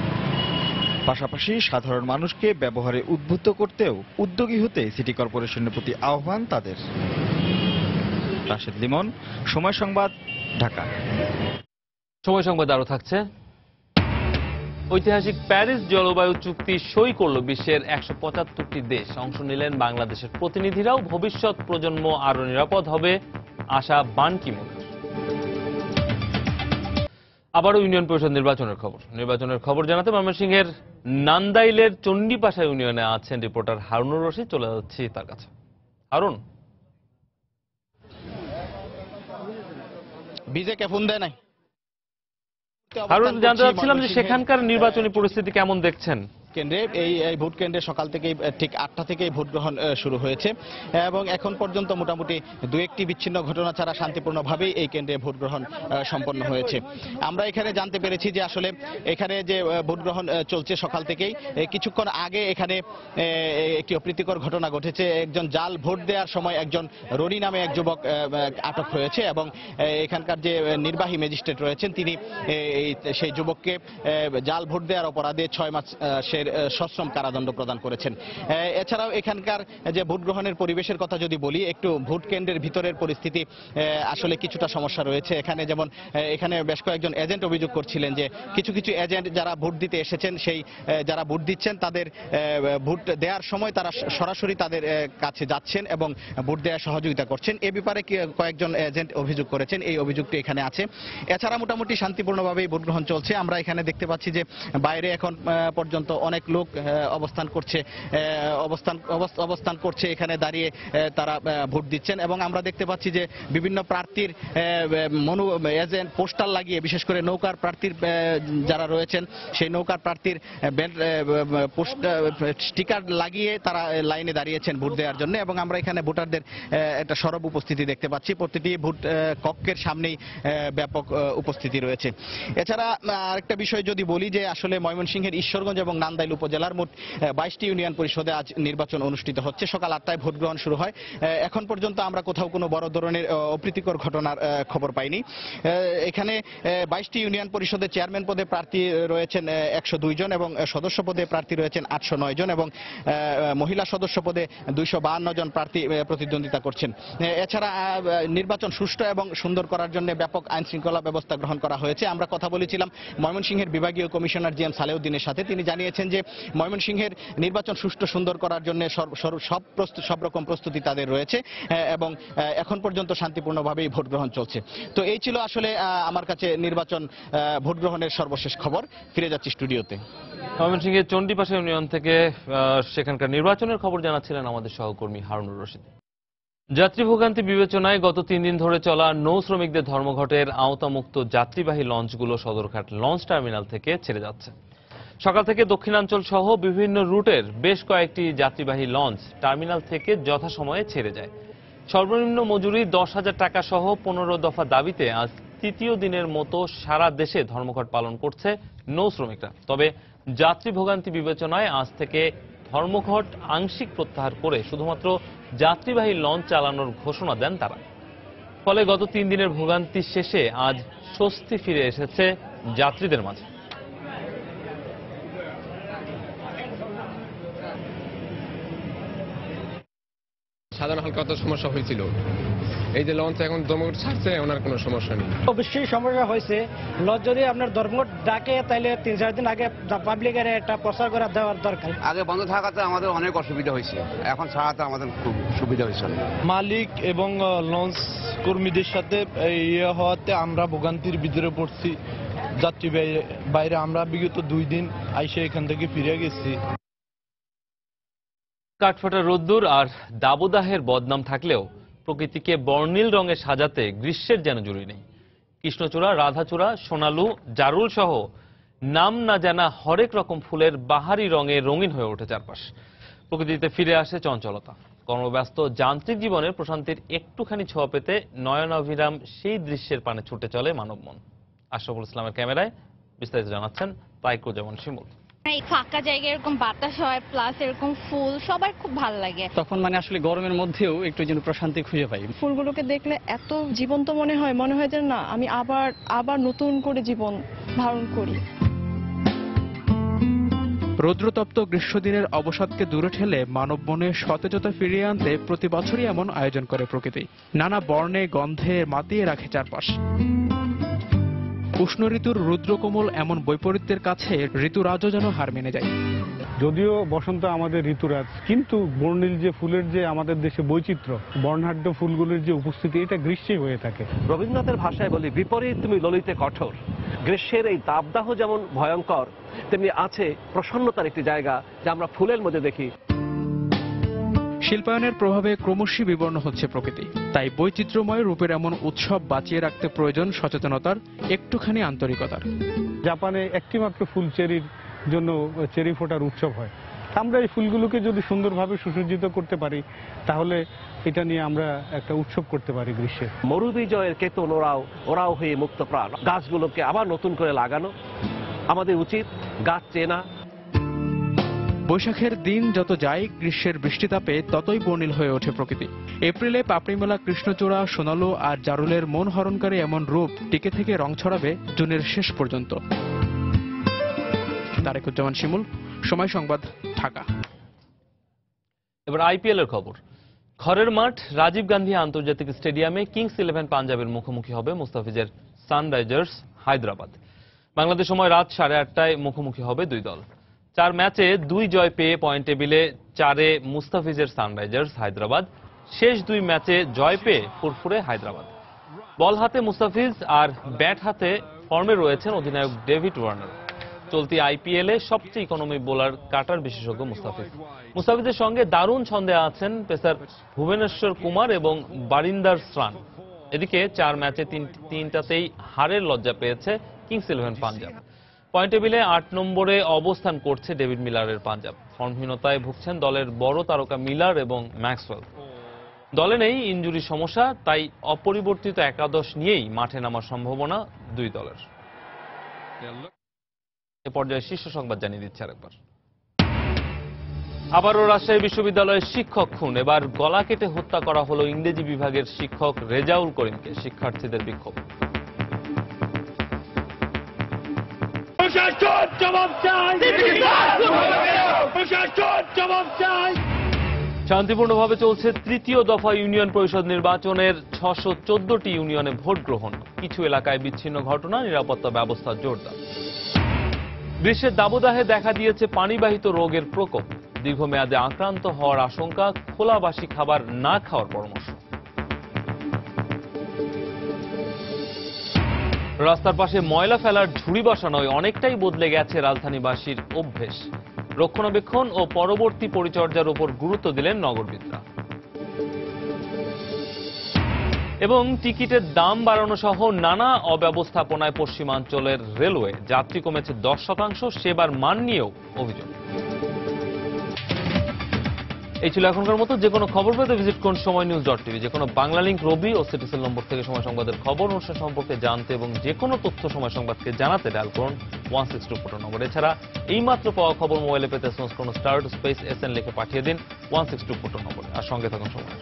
পাশাপাশি সাধারণ মানুষকে ব্যবহারে উদ্বুদ্ধ করতেও উদ্যোগী হতে সিটি কর্পোরেশনের প্রতি আহ্বান তাদের। রাশেদ লিমন, সময় সংবাদ, ঢাকা। সময় সংবাদ আরো থাকছে। ঐতিহাসিক প্যারিস জলবায়ু চুক্তি সই করল বিশ্বের 175টি দেশ। অংশ নিলেন বাংলাদেশের প্রতিনিধিরাও। ভবিষ্যৎ প্রজন্ম আরো নিরাপদ হবে আশা বান কি মুন। আবারও ইউনিয়ন পরিষদ নির্বাচনের খবর জানাতে ময়মনসিংহের নান্দাইলের চণ্ডীপাশা ইউনিয়নে আছেন রিপোর্টার হারুনুর রশিদ। চলে যাচ্ছি তার কাছে। হারুন, বিজেকে ফোন দেয় নাই। হারুন, জানতে চাচ্ছিলাম যে সেখানকার নির্বাচনী পরিস্থিতি কেমন দেখছেন? কেন্দ্রে এই ভোট কেন্দ্রে সকাল থেকেই ঠিক 8টা থেকেই ভোট গ্রহণ শুরু হয়েছে এবং এখন পর্যন্ত মোটামুটি দু একটি বিচ্ছিন্ন ঘটনা ছাড়া শান্তিপূর্ণভাবেই এই কেন্দ্রে ভোট গ্রহণ সম্পন্ন হয়েছে। আমরা এখানে জানতে পেরেছি যে আসলে এখানে যে ভোট গ্রহণ চলছে সকাল থেকেই, কিছুক্ষণ আগে এখানে একটি অপ্রীতিকর ঘটনা ঘটেছে। একজন জাল ভোট দেওয়ার সময় একজন রনি নামে এক যুবক আটক হয়েছে এবং এখানকার যে নির্বাহী ম্যাজিস্ট্রেট রয়েছেন তিনি সেই যুবককে জাল ভোট দেওয়ার অপরাধে 6 মাস সশ্রম কারাদণ্ড প্রদান করেছেন। এছাড়াও এখানকার যে ভোট গ্রহণের পরিবেশের কথা যদি বলি, একটু ভোট কেন্দ্রের ভিতরের পরিস্থিতি আসলে কিছুটা সমস্যা রয়েছে। এখানে যেমন এখানে বেশ কয়েকজন এজেন্ট অভিযোগ করছিলেন যে কিছু কিছু এজেন্ট যারা ভোট দিতে এসেছেন সেই যারা ভোট দিচ্ছেন তাদের ভোট দেওয়ার সময় তারা সরাসরি তাদের কাছে যাচ্ছেন এবং ভোট দেওয়ার সহযোগিতা করছেন। এ ব্যাপারে কয়েকজন এজেন্ট অভিযোগ করেছেন, এই অভিযোগটি এখানে আছে। এছাড়া মোটামুটি শান্তিপূর্ণভাবেই ভোট গ্রহণ চলছে। আমরা এখানে দেখতে পাচ্ছি যে বাইরে এখন পর্যন্ত অনেক লোক অবস্থান করছে এখানে দাঁড়িয়ে তারা ভোট দিচ্ছেন এবং আমরা দেখতে পাচ্ছি যে বিভিন্ন প্রার্থীর এজেন্ট পোস্টার লাগিয়ে, বিশেষ করে নৌকার প্রার্থীর যারা রয়েছেন সেই নৌকার প্রার্থীর স্টিকার লাগিয়ে তারা লাইনে দাঁড়িয়েছেন ভোট দেওয়ার জন্য এবং আমরা এখানে ভোটারদের একটা সরব উপস্থিতি দেখতে পাচ্ছি। প্রতিটি ভোট কক্ষের সামনেই ব্যাপক উপস্থিতি রয়েছে। এছাড়া আরেকটা বিষয় যদি বলি যে আসলে ময়মনসিংহের ঈশ্বরগঞ্জ এবং নান্দাইল উপজেলার মোট 22টি ইউনিয়ন পরিষদে আজ নির্বাচন অনুষ্ঠিত হচ্ছে। সকাল 8টায় ভোট গ্রহণ শুরু হয়। এখন পর্যন্ত আমরা কোথাও কোনো বড় ধরনের অপ্রীতিকর ঘটনার খবর পাইনি। এখানে 22টি ইউনিয়ন পরিষদের চেয়ারম্যান পদে প্রার্থী রয়েছেন 102 জন এবং সদস্য পদে প্রার্থী রয়েছেন 809 জন এবং মহিলা সদস্য পদে 252 জন প্রার্থী প্রতিদ্বন্দ্বিতা করছেন। এছাড়া নির্বাচন সুষ্ঠু এবং সুন্দর করার জন্য ব্যাপক আইন শৃঙ্খলা ব্যবস্থা গ্রহণ করা হয়েছে। আমরা কথা বলেছিলাম ময়মনসিংহের বিভাগীয় কমিশনার জি এম সালেউদ্দিনের সাথে। তিনি জানিয়েছেন যে ময়মনসিংহের নির্বাচন সুষ্ঠু সুন্দর করার জন্য সব রকম প্রস্তুতি তাদের রয়েছে এবং এখন পর্যন্ত শান্তিপূর্ণভাবেই ভোট গ্রহণ চলছে। তো এই ছিল আসলে আমার কাছে নির্বাচন ভোট গ্রহণের সর্বশেষ খবর। ফিরে যাচ্ছি স্টুডিওতে। ময়মনসিংহের চণ্ডীপাশা ইউনিয়ন থেকে সেখানকার নির্বাচনের খবর জানাচ্ছিলেন আমাদের সহকর্মী হারুনুর রশিদ। যাত্রী ভোগান্তি বিবেচনায় গত 3 দিন ধরে চলা নৌ শ্রমিকদের ধর্মঘটের আওতামুক্ত যাত্রীবাহী লঞ্চগুলো সদরঘাট লঞ্চ টার্মিনাল থেকে ছেড়ে যাচ্ছে। সকাল থেকে দক্ষিণাঞ্চল সহ বিভিন্ন রুটের বেশ কয়েকটি যাত্রীবাহী লঞ্চ টার্মিনাল থেকে যথাসময়ে ছেড়ে যায়। সর্বনিম্ন মজুরি 10,000 টাকা সহ 15 দফা দাবিতে আজ তৃতীয় দিনের মতো সারা দেশে ধর্মঘট পালন করছে নৌ শ্রমিকরা। তবে যাত্রী ভোগান্তি বিবেচনায় আজ থেকে ধর্মঘট আংশিক প্রত্যাহার করে শুধুমাত্র যাত্রীবাহী লঞ্চ চালানোর ঘোষণা দেন তারা। ফলে গত 3 দিনের ভোগান্তি শেষে আজ স্বস্তি ফিরে এসেছে যাত্রীদের মাঝে। সাধারণ হালকা সমস্যা হয়েছিল, এই যে লঞ্চ এখন ধর্মঘট ছাড়ছে ওনার কোনো সমস্যা নেই। অবশ্যই সমস্যা হয়েছে। লঞ্চ যদি আপনার ধর্মঘট ডাকে তাহলে 3-4 দিন আগে পাবলিকের একটা প্রচার করে দেওয়ার দরকার। আগে বন্ধ থাকাতে আমাদের অনেক অসুবিধা হয়েছে, এখন ছাড়াতে আমাদের খুব সুবিধা হয়েছে। মালিক এবং লঞ্চ কর্মীদের সাথে ইয়ে হওয়াতে আমরা ভোগান্তির ভিতরে পড়ছি। যাত্রী বাইরে আমরা বিগত 2 দিন আইসে এখান থেকে ফিরে গেছি। কাঠফাটা রোদ্দুর আর দাবদাহের বদনাম থাকলেও প্রকৃতিকে বর্ণিল রঙে সাজাতে গ্রীষ্মের যেন জুড়ি নেই। কৃষ্ণচূড়া, রাধাচূড়া, সোনালু, জারুল সহ নাম না জানা হরেক রকম ফুলের বাহারি রঙে রঙিন হয়ে ওঠে চারপাশ। প্রকৃতিতে ফিরে আসে চঞ্চলতা। কর্মব্যস্ত যান্ত্রিক জীবনে প্রশান্তির একটুখানি ছোঁয়া পেতে নয়নাভিরাম সেই দৃশ্যের পানে ছুটে চলে মানব মন। আশরাফুল ইসলামের ক্যামেরায় বিস্তারিত জানাচ্ছেন তাইকুজ্জামান শিমুল। এই ফাঁকা জায়গায় এরকম বাতাস হয়, প্লাস এরকম ফুল সবার খুব ভালো লাগে। তখন আসলে গরমের মধ্যেও একটু যেন প্রশান্তি খুঁজে পাই। ফুলগুলোকে দেখলে এত জীবন্ত মনে হয় যে না আমি আবার নতুন করে জীবন ধারণ করি। রৌদ্রতপ্ত গ্রীষ্মদিনের অবসাদকে দূরে ঠেলে মানব মনে সতেজতা ফিরিয়ে আনতে প্রতি বছরই এমন আয়োজন করে প্রকৃতি। নানা বর্ণে গন্ধে মাতিয়ে রাখে চারপাশ। উষ্ণ ঋতুর রুদ্রকোমল এমন বৈপরীত্যের কাছে ঋতুরাজও যেন হার মেনে যায়। যদিও বসন্ত আমাদের ঋতুরাজ, কিন্তু বর্ণিল যে ফুলের যে আমাদের দেশে বৈচিত্র্য, বর্ণাঢ্য ফুলগুলির যে উপস্থিতি, এটা গ্রীষ্মে হয়ে থাকে। রবীন্দ্রনাথের ভাষায় বলি, বিপরীত তুমি ললিতে কঠোর। গ্রীষ্মের এই দাবদাহ যেমন ভয়ঙ্কর, তেমনি আছে প্রসন্নতার একটি জায়গা যা আমরা ফুলের মধ্যে দেখি। শিল্পায়নের প্রভাবে ক্রমশই বিবর্ণ হচ্ছে প্রকৃতি, তাই বৈচিত্র্যময় রূপের এমন উৎসব বাঁচিয়ে রাখতে প্রয়োজন সচেতনতার, একটুখানি আন্তরিকতার। জাপানে একটি মাত্র ফুল চেরির জন্য চেরি ফোটার উৎসব হয়। আমরা এই ফুলগুলোকে যদি সুন্দরভাবে সুসজ্জিত করতে পারি, তাহলে এটা নিয়ে আমরা একটা উৎসব করতে পারি গ্রীষ্মে। মরুবিজয়ের কেতন ওরাও হয়ে মুক্ত প্রাণ। গাছগুলোকে আবার নতুন করে লাগানো, আমাদের উচিত গাছ চেনা। বৈশাখের দিন যত যায়, গ্রীষ্মের বৃষ্টিতাপে ততই বর্ণিল হয়ে ওঠে প্রকৃতি। এপ্রিলে পাপড়িমেলা, কৃষ্ণচূড়া, সোনালু আর জারুলের মন হরণকারী এমন রূপ টিকে থেকে রং ছড়াবে জুনের শেষ পর্যন্ত। তারেকুজ্জামান শিমুল, সময় সংবাদ, ঢাকা। এবার আইপিএল এর খবর। ঘরের মাঠ রাজীব গান্ধী আন্তর্জাতিক স্টেডিয়ামে কিংস 11 পাঞ্জাবের মুখোমুখি হবে মুস্তাফিজের সানরাইজার্স হায়দ্রাবাদ। বাংলাদেশ সময় রাত 8:30টায় মুখোমুখি হবে দুই দল। 4 ম্যাচে 2 জয় পেয়ে পয়েন্ট টেবিলে 4-এ মুস্তাফিজের সানরাইজার্স হায়দ্রাবাদ। শেষ 2 ম্যাচে জয় পেয়ে ফুরফুরে হায়দ্রাবাদ। বল হাতে মুস্তাফিজ আর ব্যাট হাতে ফর্মে রয়েছেন অধিনায়ক ডেভিড ওয়ার্নার। চলতি আইপিএলে সবচেয়ে ইকোনমি বোলার কাটার বিশেষজ্ঞ মুস্তাফিজের সঙ্গে দারুণ ছন্দে আছেন পেসার ভুবনেশ্বর কুমার এবং বারিন্দার স্রান। এদিকে 4 ম্যাচে 3টাতেই হারের লজ্জা পেয়েছে কিংস 11 পাঞ্জাব। পয়েন্ট টেবিলে 8 নম্বরে অবস্থান করছে ডেভিড মিলারের পাঞ্জাব। ফর্মহীনতায় ভুগছেন দলের বড় তারকা মিলার এবং ম্যাক্সওয়েল। দলে নেই ইনজুরি সমস্যা, তাই অপরিবর্তিত একাদশ নিয়েই মাঠে নামার সম্ভাবনা দুই দলের। এ পর্যায়ে শীর্ষ সংবাদ জানিয়ে দিচ্ছে আরেকবার। আবারও রাজশাহী বিশ্ববিদ্যালয়ের শিক্ষক খুন। এবার গলা কেটে হত্যা করা হলো ইংরেজি বিভাগের শিক্ষক রেজাউল করিমকে। শিক্ষার্থীদের বিক্ষোভ। শান্তিপূর্ণভাবে চলছে তৃতীয় দফা ইউনিয়ন পরিষদ নির্বাচনের 614টি ইউনিয়নে ভোট গ্রহণ। কিছু এলাকায় বিচ্ছিন্ন ঘটনা, নিরাপত্তা ব্যবস্থা জোরদার। গ্রীষ্মের দাবদাহে দেখা দিয়েছে পানিবাহিত রোগের প্রকোপ। দীর্ঘমেয়াদে আক্রান্ত হওয়ার আশঙ্কা, খোলাবাসি খাবার না খাওয়ার পরামর্শ। রাস্তার পাশে ময়লা ফেলার ঝুড়ি বসানোয় অনেকটাই বদলে গেছে রাজধানীবাসীর অভ্যেস। রক্ষণাবেক্ষণ ও পরবর্তী পরিচর্যার উপর গুরুত্ব দিলেন নগরবিদরা। এবং টিকিটের দাম বাড়ানো সহ নানা অব্যবস্থাপনায় পশ্চিমাঞ্চলের রেলওয়ে। যাত্রী কমেছে 10%, সেবার মান নিয়েও অভিযোগ। এই ছিল এখনকার মতো। যে কোনো খবর পেতে ভিজিট করুন সময়নিউজ.tv। যে কোনো বাংলা লিংক, রবি ও সিটিসেল নম্বর থেকে সময় সংবাদের খবর অনুষ্ঠান সম্পর্কে জানতে এবং যে কোনো তথ্য সময় সংবাদকে জানাতে ডায়াল করুন 162 নম্বর। এছাড়া এইমাত্র পাওয়া খবর মোবাইলে পেতে স্টার স্পেস SN লিখে পাঠিয়ে দিন 162 নম্বরে। আর সঙ্গে থাকুন সময়।